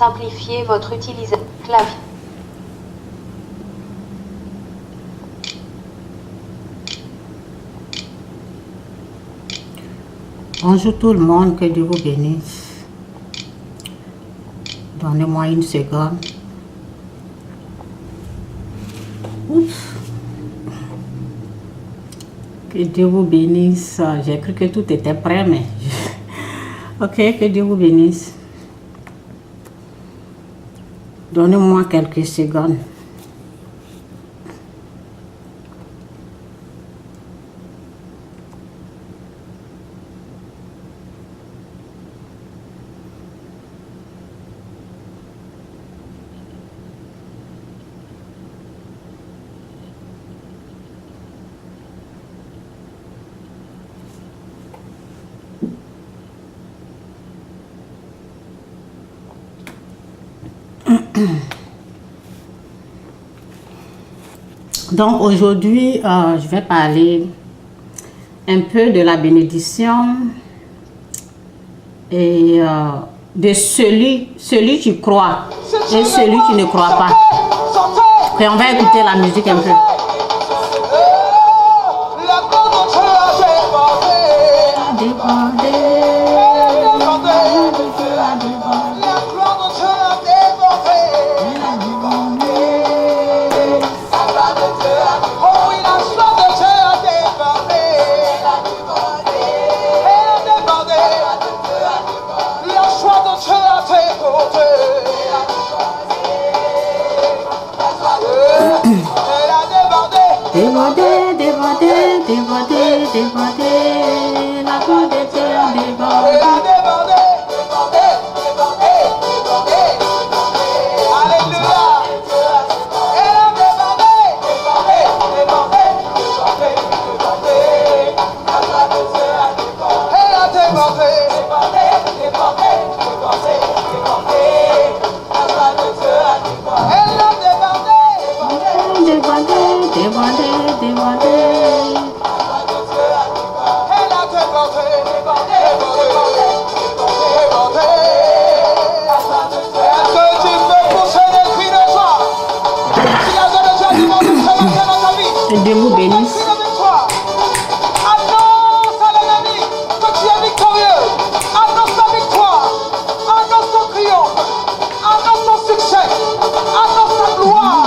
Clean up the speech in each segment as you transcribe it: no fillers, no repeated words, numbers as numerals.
Simplifiez votre utilisation. Clavier. Bonjour tout le monde, que Dieu vous bénisse. Donnez-moi une seconde. Oups. Que Dieu vous bénisse. J'ai cru que tout était prêt, mais... Ok, que Dieu vous bénisse. Donnez-moi quelques secondes. Donc aujourd'hui, je vais parler un peu de la bénédiction et de celui qui croit et celui qui ne croit pas. Et on va écouter la musique un peu. Déborder, la gloire de Dieu a débordé. Alléluia. Elle a débordé. Elle a débordé. Dieu vous bénisse. Annonce à l'ennemi que tu es victorieux. Annonce ta victoire. Annonce ton triomphe. Annonce ton succès. Annonce ta gloire.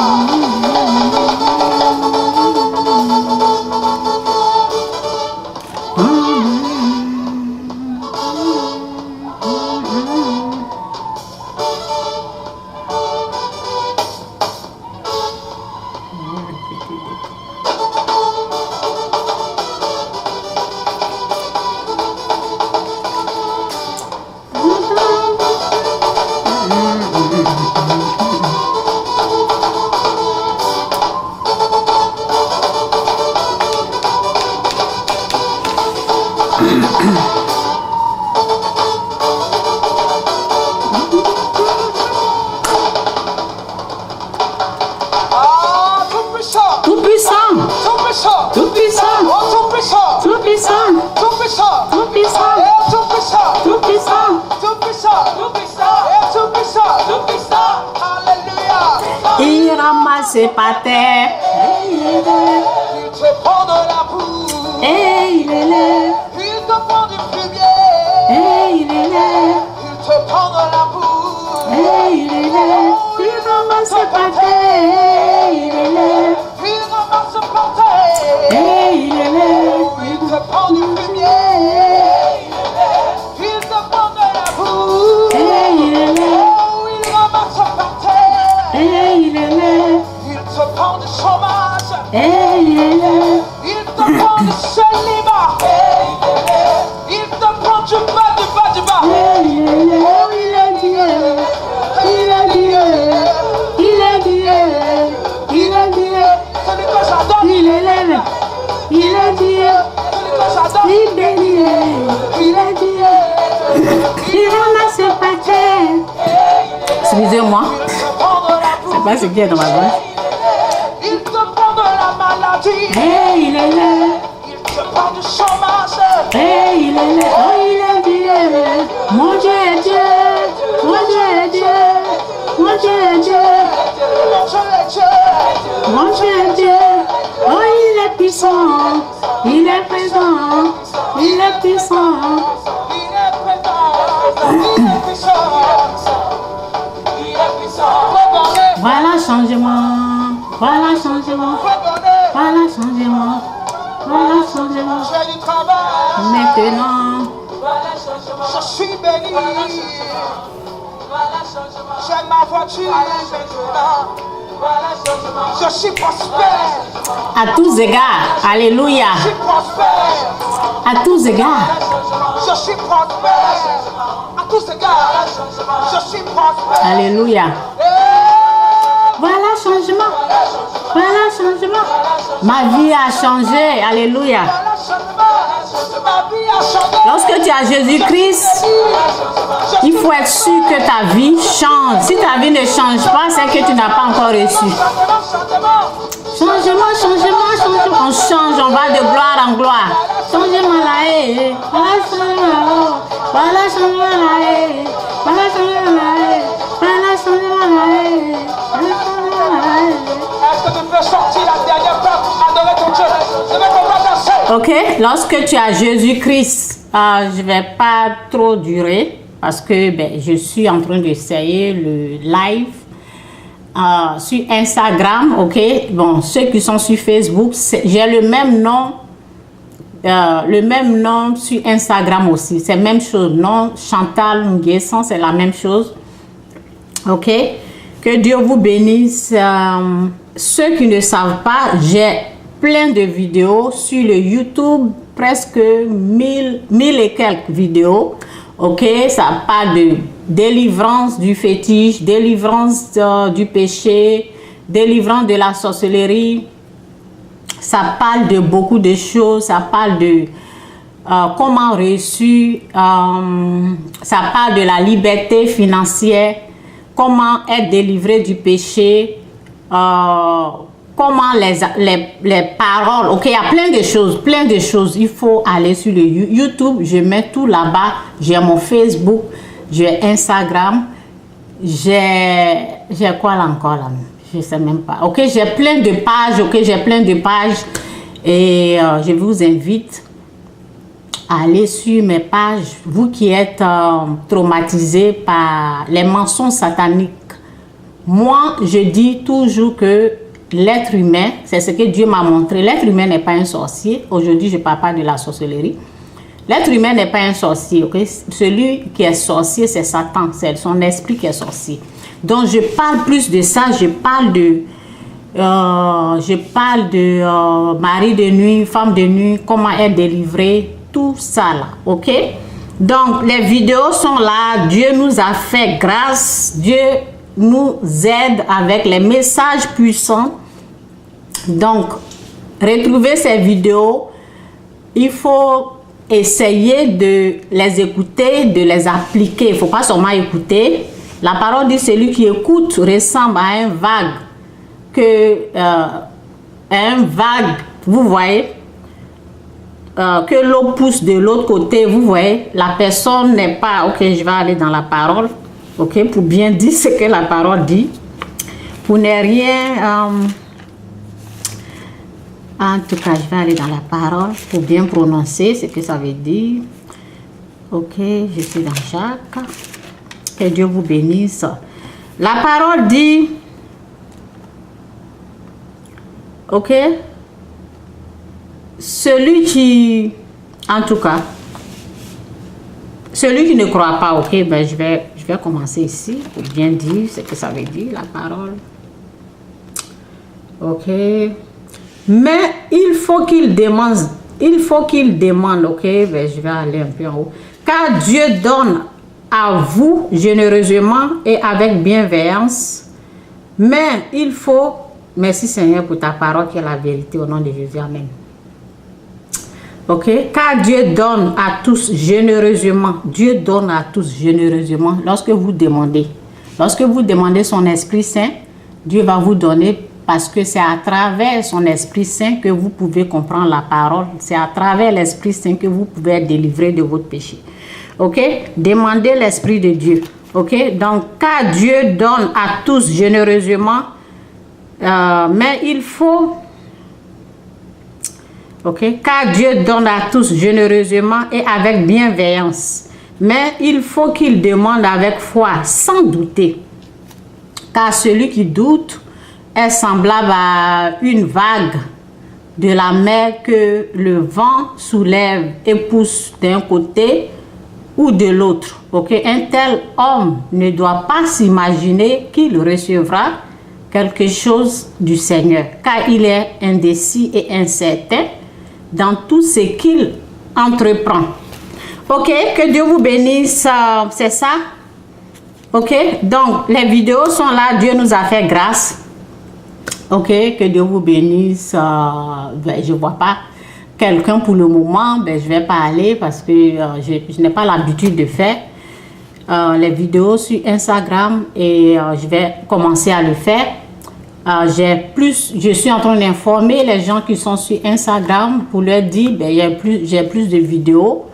Il ramasse par terre. Il te prend de la boue. Et il élève. Il te prend du fumier. Et il élève. Il te prend de la boue. Et il élève. Il ramasse par terre. Et il élève. Il ramasse par terre. Et il élève. Il te prend du fumier. Il te prend de la boue. Et il élève. Il ramasse par terre. Et il élève. Il te prend du chômage. Et il élève. Il te prend du célibat. Il te prend du bas, du bas, du bas. Et il élève. Il est Dieu. Il est Dieu. Il est Dieu. Il est Dieu. Celui que j'adore. Il élève. Il est Dieu. Celui que j'adore. Il bénit. Il est Dieu. Il ramasse par terre. Excusez-moi. C'est pas ce qui est dans ma bouche. Il te prend de la maladie. Et il est là. Il te prend du chômage. Et il est là. Oh, il est Dieu. Mon Dieu est Dieu. Mon Dieu est Dieu. Dieu est Dieu. Mon Dieu est Dieu. Mon Dieu est Dieu. Oh, il est puissant. Il est présent. Il est puissant. Il est présent. Il est puissant. Il est puissant. Regardez. Voilà changement. Voilà changement. Regardez. Voilà changement. Voilà changement. J'ai du travail. Maintenant. Je suis béni. J'ai ma voiture maintenant. Je suis prospère. À tous égards. Alléluia. Je suis prospère. À tous égards. Je suis prospère. À tous égards. Je suis prospère. Alléluia. Voilà changement. Voilà changement. Ma vie a changé. Alléluia. Voilà changement. Ma vie a changé. Lorsque tu as Jésus-Christ, il faut être sûr que ta vie change. Si ta vie ne change pas, c'est que tu n'as pas encore reçu. Changement, changement, changement. On change, on va de gloire en gloire. Changement là, voilà changement là, voilà changement là, voilà changement là, voilà changement là, voilà changement là. Est-ce que tu peux sortir la dernière fois pour adorer ton Dieu? Je vais qu'on va danser. Ok, lorsque tu as Jésus-Christ, je ne vais pas trop durer parce que je suis en train d'essayer le live sur Instagram. Ok, bon, ceux qui sont sur Facebook, j'ai le même nom sur Instagram aussi. C'est la même chose, non? Chantal Nguesson, c'est la même chose. Ok, que Dieu vous bénisse. Ceux qui ne savent pas, j'ai plein de vidéos sur le YouTube, presque 1000 et quelques vidéos. Ok, ça parle de délivrance du fétiche, délivrance du péché, délivrance de la sorcellerie. Ça parle de beaucoup de choses. Ça parle de comment réussir. Ça parle de la liberté financière, comment être délivré du péché. Comment les paroles, ok, il y a plein de choses, il faut aller sur le YouTube, je mets tout là-bas, j'ai mon Facebook, j'ai Instagram, j'ai quoi là encore là, je sais même pas, ok, j'ai plein de pages, et je vous invite à aller sur mes pages, vous qui êtes traumatisés par les mensonges sataniques. Moi, je dis toujours que l'être humain, c'est ce que Dieu m'a montré. L'être humain n'est pas un sorcier. Aujourd'hui, je ne parle pas de la sorcellerie. L'être humain n'est pas un sorcier. Okay? Celui qui est sorcier, c'est Satan. C'est son esprit qui est sorcier. Donc, je parle plus de ça. Je parle de mari de nuit, femme de nuit, comment être délivré, tout ça là. Ok? Donc, les vidéos sont là. Dieu nous a fait grâce. Dieu nous aide avec les messages puissants. Donc, retrouvez ces vidéos. Il faut essayer de les écouter, de les appliquer. Il ne faut pas seulement écouter. La parole dit celui qui écoute ressemble à un vague, vous voyez, que l'eau pousse de l'autre côté, vous voyez, la personne n'est pas, ok, je vais aller dans la parole. Ok, pour bien dire ce que la parole dit, pour ne rien, en tout cas, je vais aller dans la parole pour bien prononcer ce que ça veut dire. Ok, je suis dans Jacques. Que Dieu vous bénisse. La parole dit, ok, celui qui, en tout cas, celui qui ne croit pas, ok, je vais commencer ici pour bien dire ce que ça veut dire, la parole. Ok. Mais il faut qu'il demande, ok, je vais aller un peu en haut. Car Dieu donne à vous généreusement et avec bienveillance. Mais il faut, merci Seigneur pour ta parole qui est la vérité au nom de Jésus, amen. Ok, car Dieu donne à tous généreusement. Dieu donne à tous généreusement lorsque vous demandez. Lorsque vous demandez son Esprit Saint, Dieu va vous donner parce que c'est à travers son Esprit Saint que vous pouvez comprendre la parole. C'est à travers l'Esprit Saint que vous pouvez être délivré de votre péché. Ok, demandez l'Esprit de Dieu. Ok, donc car Dieu donne à tous généreusement, mais il faut, ok, car Dieu donne à tous généreusement et avec bienveillance, mais il faut qu'il demande avec foi, sans douter, car celui qui doute est semblable à une vague de la mer que le vent soulève et pousse d'un côté ou de l'autre. Ok, un tel homme ne doit pas s'imaginer qu'il recevra quelque chose du Seigneur, car il est indécis et incertain dans tout ce qu'il entreprend. Ok, que Dieu vous bénisse, c'est ça. Ok, donc les vidéos sont là, Dieu nous a fait grâce. Ok, que Dieu vous bénisse. Je ne vois pas quelqu'un pour le moment, je ne vais pas aller parce que je n'ai pas l'habitude de faire les vidéos sur Instagram et je vais commencer à le faire. Je suis en train d'informer les gens qui sont sur Instagram pour leur dire j'ai plus de vidéos.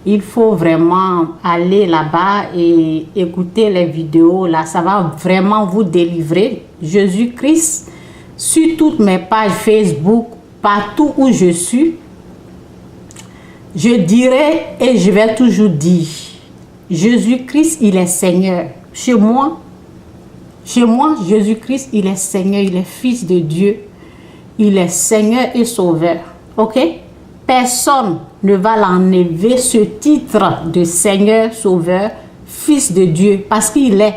Il faut vraiment aller là-bas et écouter les vidéos. Là, ça va vraiment vous délivrer. Jésus-Christ, sur toutes mes pages Facebook, partout où je suis, je dirai et je vais toujours dire, Jésus-Christ, il est Seigneur. Chez moi, Jésus-Christ, il est Seigneur, il est Fils de Dieu. Il est Seigneur et Sauveur. Ok? Personne ne va l'enlever ce titre de Seigneur, Sauveur, Fils de Dieu, parce qu'il est.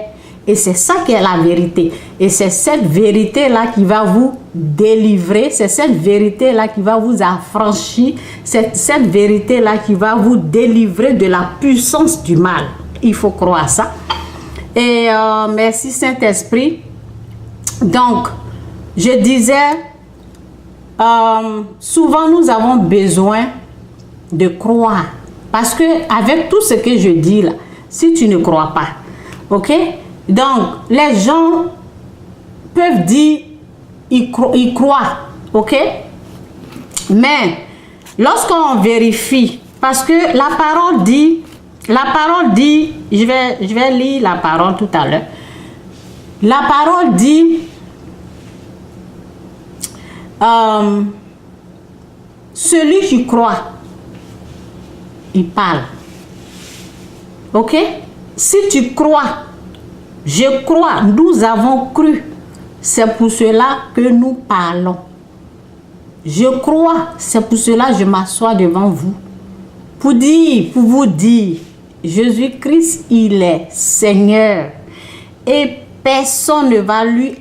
Et c'est ça qui est la vérité. Et c'est cette vérité-là qui va vous délivrer. C'est cette vérité-là qui va vous affranchir. C'est cette vérité-là qui va vous délivrer de la puissance du mal. Il faut croire ça. Et merci Saint-Esprit. Donc, je disais, souvent nous avons besoin de croire. Parce que avec tout ce que je dis là, si tu ne crois pas, ok? Donc, les gens peuvent dire, ils croient, ok? Mais, lorsqu'on vérifie, parce que la parole dit, je vais lire la parole tout à l'heure. La parole dit, celui qui croit, il parle. Ok? Si tu crois, je crois, nous avons cru. C'est pour cela que nous parlons. Je crois, c'est pour cela que je m'assois devant vous. Pour vous dire, Jésus-Christ, il est Seigneur. Et personne ne va lui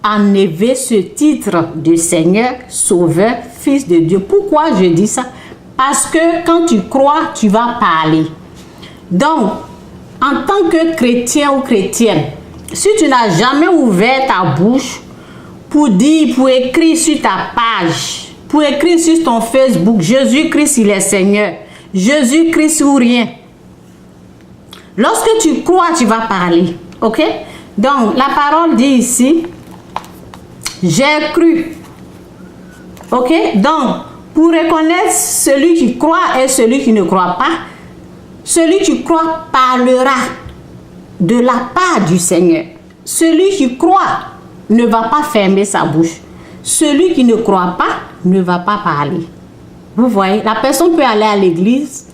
enlever ce titre de Seigneur, Sauveur, Fils de Dieu. Pourquoi je dis ça? Parce que quand tu crois, tu vas parler. Donc, en tant que chrétien ou chrétienne, si tu n'as jamais ouvert ta bouche pour dire, pour écrire sur ta page, pour écrire sur ton Facebook, Jésus-Christ, il est Seigneur, Jésus-Christ ou rien. Lorsque tu crois, tu vas parler. Ok? Donc, la parole dit ici, j'ai cru. Ok? Donc, pour reconnaître celui qui croit et celui qui ne croit pas, celui qui croit parlera de la part du Seigneur. Celui qui croit ne va pas fermer sa bouche. Celui qui ne croit pas ne va pas parler. Vous voyez, la personne peut aller à l'église,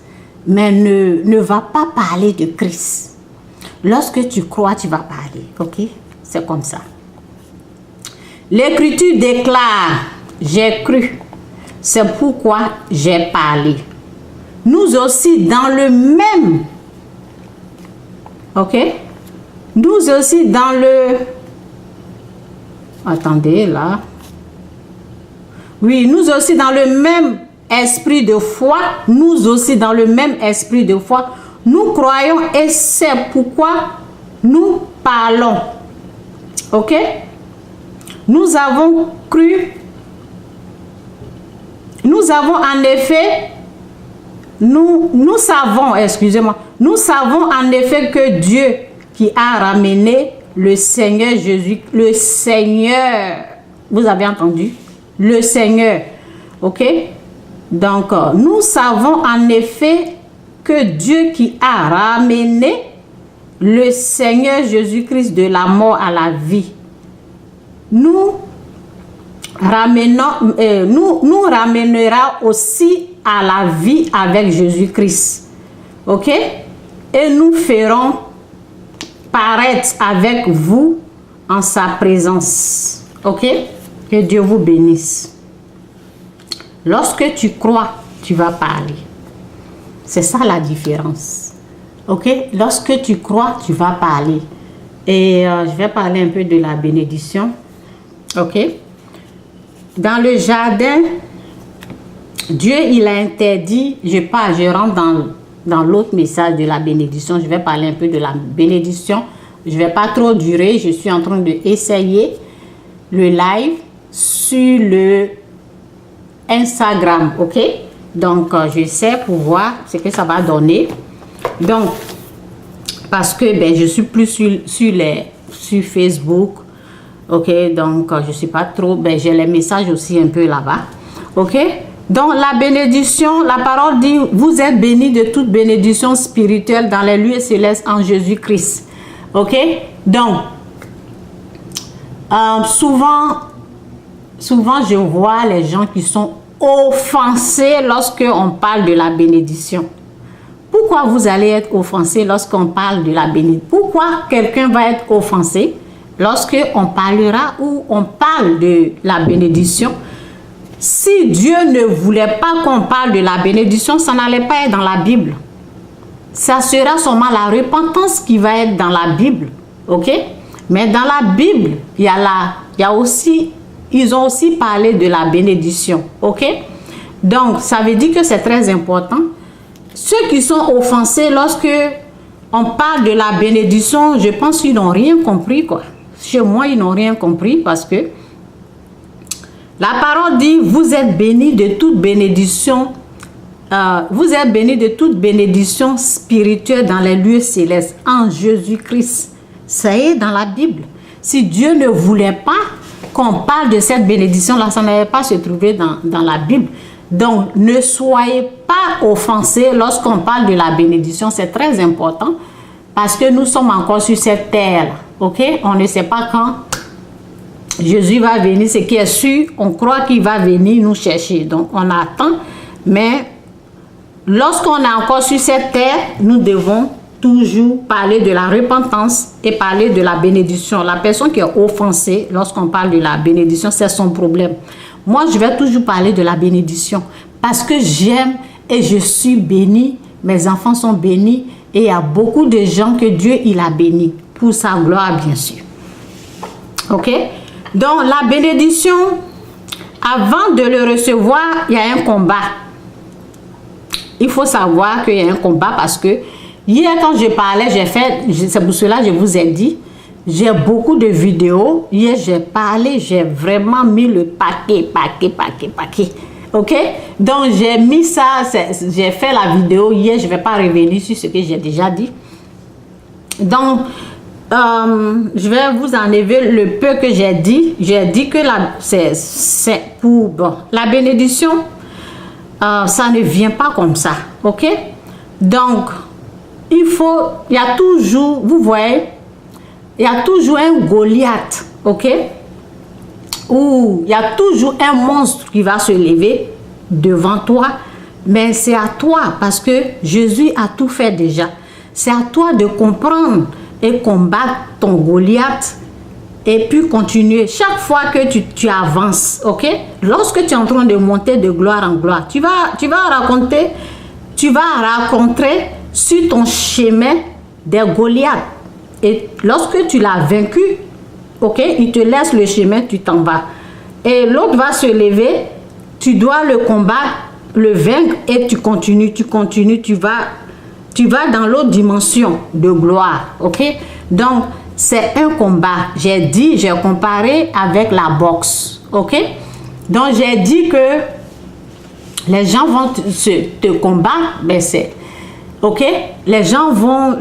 mais ne va pas parler de Christ. Lorsque tu crois, tu vas parler. Ok? C'est comme ça. L'Écriture déclare, j'ai cru. C'est pourquoi j'ai parlé. Nous aussi, dans le même, ok? Nous aussi, dans le, attendez, là. Oui, nous aussi, dans le même esprit de foi, nous aussi, dans le même esprit de foi, nous croyons et c'est pourquoi nous parlons. Ok? Nous avons cru, nous avons en effet, nous savons, excusez-moi, nous savons en effet que Dieu qui a ramené le Seigneur Jésus, le Seigneur, vous avez entendu? Le Seigneur, ok? Donc, nous savons en effet que Dieu qui a ramené le Seigneur Jésus-Christ de la mort à la vie nous ramènera aussi à la vie avec Jésus-Christ. Ok? Et nous ferons paraître avec vous en sa présence. Ok? Que Dieu vous bénisse. Lorsque tu crois, tu vas parler. C'est ça la différence. Ok? Lorsque tu crois, tu vas parler. Et je vais parler un peu de la bénédiction. Ok? Dans le jardin, Dieu, il a interdit, je rentre dans l'autre message de la bénédiction. Je vais parler un peu de la bénédiction. Je ne vais pas trop durer. Je suis en train d'essayer le live sur le Instagram. Ok? Donc, j'essaie pour voir ce que ça va donner. Donc, parce que je suis plus sur Facebook. Ok, donc je ne suis pas trop, j'ai les messages aussi un peu là-bas. Ok, donc la bénédiction, la parole dit, vous êtes bénis de toute bénédiction spirituelle dans les lieux célestes en Jésus-Christ. Ok, donc souvent je vois les gens qui sont offensés lorsqu'on parle de la bénédiction. Pourquoi vous allez être offensé lorsqu'on parle de la bénédiction? Pourquoi quelqu'un va être offensé lorsque on parlera ou on parle de la bénédiction? Si Dieu ne voulait pas qu'on parle de la bénédiction, ça n'allait pas être dans la Bible. Ça sera seulement la repentance qui va être dans la Bible. Ok? Mais dans la Bible, il y a aussi, ils ont aussi parlé de la bénédiction. Ok? Donc, ça veut dire que c'est très important. Ceux qui sont offensés lorsque on parle de la bénédiction, je pense qu'ils n'ont rien compris, quoi. Chez moi, ils n'ont rien compris parce que la parole dit, vous êtes bénis de toute bénédiction, vous êtes bénis de toute bénédiction spirituelle dans les lieux célestes en Jésus-Christ. Ça est dans la Bible. Si Dieu ne voulait pas qu'on parle de cette bénédiction-là, ça n'allait pas se trouver dans la Bible. Donc, ne soyez pas offensés lorsqu'on parle de la bénédiction. C'est très important parce que nous sommes encore sur cette terre. Ok? On ne sait pas quand Jésus va venir. Ce qui est sûr, on croit qu'il va venir nous chercher. Donc, on attend. Mais lorsqu'on est encore sur cette terre, nous devons toujours parler de la repentance et parler de la bénédiction. La personne qui est offensée, lorsqu'on parle de la bénédiction, c'est son problème. Moi, je vais toujours parler de la bénédiction parce que j'aime et je suis béni. Mes enfants sont bénis et il y a beaucoup de gens que Dieu il a bénis pour sa gloire, bien sûr. Ok? Donc, la bénédiction, avant de le recevoir, il y a un combat. Il faut savoir qu'il y a un combat parce que hier, quand je parlais, c'est pour cela que je vous ai dit, j'ai beaucoup de vidéos. Hier, j'ai parlé, j'ai vraiment mis le paquet. Ok? Donc, j'ai mis ça, j'ai fait la vidéo hier. Je ne vais pas revenir sur ce que j'ai déjà dit. Donc, je vais vous enlever le peu que j'ai dit. J'ai dit que c'est pour la bénédiction, ça ne vient pas comme ça. Ok? Donc, il y a toujours, vous voyez, il y a toujours un Goliath, ok? Ou il y a toujours un monstre qui va se lever devant toi, mais c'est à toi parce que Jésus a tout fait déjà. C'est à toi de comprendre et combattre ton Goliath et puis continuer. Chaque fois que tu avances, ok? Lorsque tu es en train de monter de gloire en gloire, tu vas rencontrer sur ton chemin des Goliaths. Et lorsque tu l'as vaincu, ok, il te laisse le chemin, tu t'en vas. Et l'autre va se lever, tu dois le combattre, le vaincre et tu continues, tu vas dans l'autre dimension de gloire, ok? Donc, c'est un combat. J'ai comparé avec la boxe, ok? Donc, j'ai dit que les gens vont te combattre, mais c'est, ok? Les gens vont,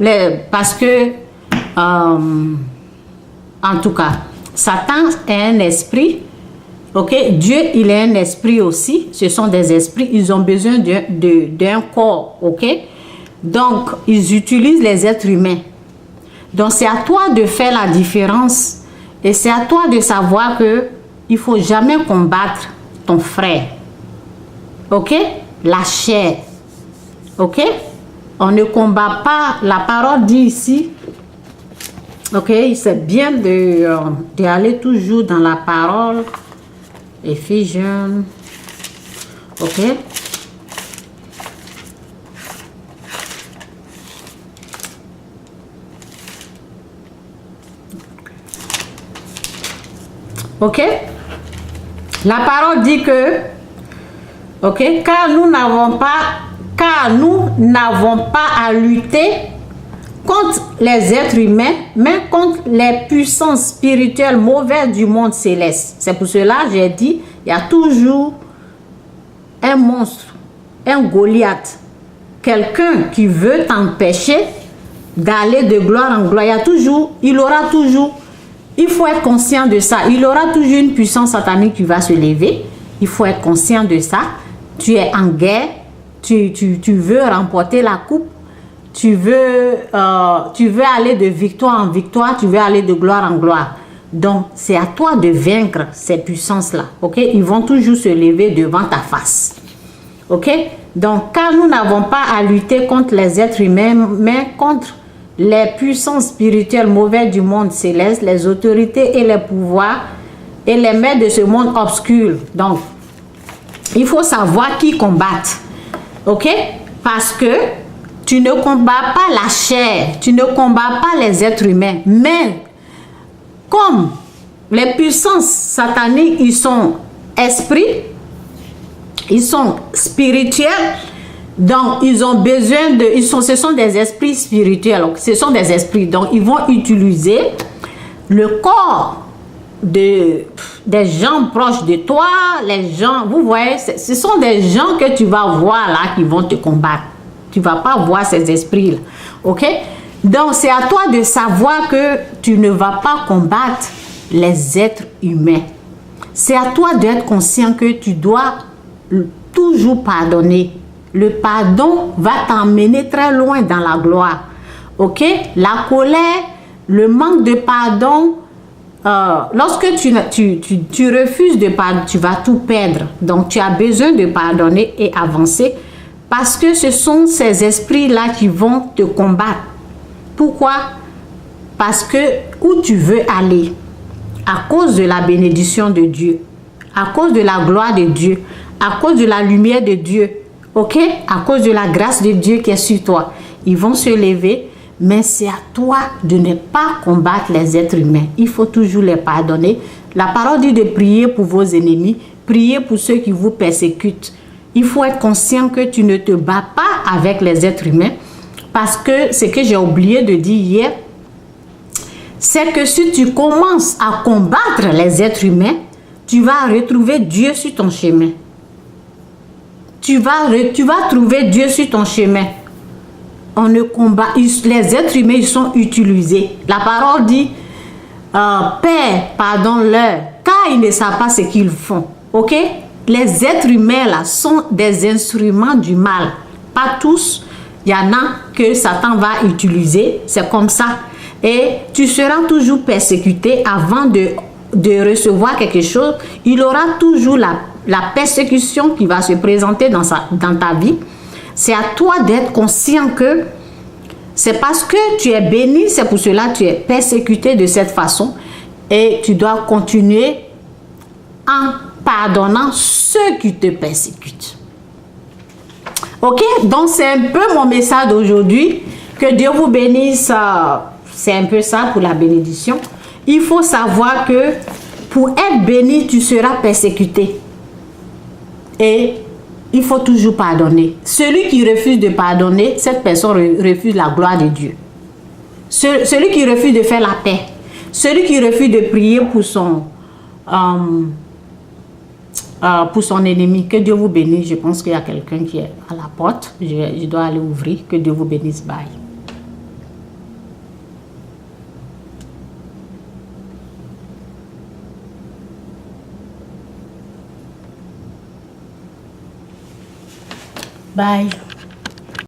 parce que, en tout cas, Satan est un esprit, ok? Dieu, il est un esprit aussi. Ce sont des esprits, ils ont besoin d'un corps, ok? Donc, ils utilisent les êtres humains. Donc, c'est à toi de faire la différence. Et c'est à toi de savoir que il faut jamais combattre ton frère. Ok? La chair. Ok? On ne combat pas. La parole dit ici. Ok? C'est bien d'aller toujours dans la parole. Éphésiens. Ok? Ok? La parole dit que, ok, car nous n'avons pas à lutter contre les êtres humains, mais contre les puissances spirituelles mauvaises du monde céleste. C'est pour cela que j'ai dit, il y a toujours un monstre, un Goliath, quelqu'un qui veut t'empêcher d'aller de gloire en gloire. Il faut être conscient de ça. Il aura toujours une puissance satanique qui va se lever. Il faut être conscient de ça. Tu es en guerre. Tu veux remporter la coupe. Tu veux aller de victoire en victoire. Tu veux aller de gloire en gloire. Donc, c'est à toi de vaincre ces puissances-là. Ok? Ils vont toujours se lever devant ta face. Ok? Donc, car nous n'avons pas à lutter contre les êtres humains, mais contre les puissances spirituelles mauvaises du monde céleste, les autorités et les pouvoirs et les maîtres de ce monde obscur. Donc, il faut savoir qui combattre. Ok? Parce que tu ne combats pas la chair, tu ne combats pas les êtres humains, mais comme les puissances sataniques, ils sont esprits, ils sont spirituels. Donc, ils ont besoin de... ce sont des esprits spirituels. Donc, ce sont des esprits. Donc, ils vont utiliser le corps des gens proches de toi. Les gens, vous voyez, ce sont des gens que tu vas voir là qui vont te combattre. Tu ne vas pas voir ces esprits-là. OK? Donc, c'est à toi de savoir que tu ne vas pas combattre les êtres humains. C'est à toi d'être conscient que tu dois toujours pardonner. Le pardon va t'emmener très loin dans la gloire. Ok? La colère, le manque de pardon, lorsque tu refuses de pardonner, tu vas tout perdre. Donc, tu as besoin de pardonner et avancer parce que ce sont ces esprits-là qui vont te combattre. Pourquoi? Parce que où tu veux aller, à cause de la bénédiction de Dieu, à cause de la gloire de Dieu, à cause de la lumière de Dieu, ok, à cause de la grâce de Dieu qui est sur toi, ils vont se lever, mais c'est à toi de ne pas combattre les êtres humains. Il faut toujours les pardonner. La parole dit de prier pour vos ennemis, prier pour ceux qui vous persécutent. Il faut être conscient que tu ne te bats pas avec les êtres humains, parce que ce que j'ai oublié de dire hier, c'est que si tu commences à combattre les êtres humains, tu vas retrouver Dieu sur ton chemin. Tu vas trouver Dieu sur ton chemin. On ne combat, les êtres humains, ils sont utilisés. La parole dit, Père, pardonne-leur, car ils ne savent pas ce qu'ils font. Ok? Les êtres humains là sont des instruments du mal. Pas tous. Il y en a que Satan va utiliser. C'est comme ça. Et tu seras toujours persécuté avant de recevoir quelque chose. Il aura toujours la persécution qui va se présenter dans ta vie. C'est à toi d'être conscient que c'est parce que tu es béni, c'est pour cela que tu es persécuté de cette façon. Et tu dois continuer en pardonnant ceux qui te persécutent. Ok? Donc c'est un peu mon message d'aujourd'hui. Que Dieu vous bénisse. C'est un peu ça pour la bénédiction. Il faut savoir que pour être béni, tu seras persécuté. Et il faut toujours pardonner. Celui qui refuse de pardonner, cette personne refuse la gloire de Dieu. Celui qui refuse de faire la paix. Celui qui refuse de prier pour son ennemi. Que Dieu vous bénisse. Je pense qu'il y a quelqu'un qui est à la porte. Je dois aller ouvrir. Que Dieu vous bénisse. Bye. Bye.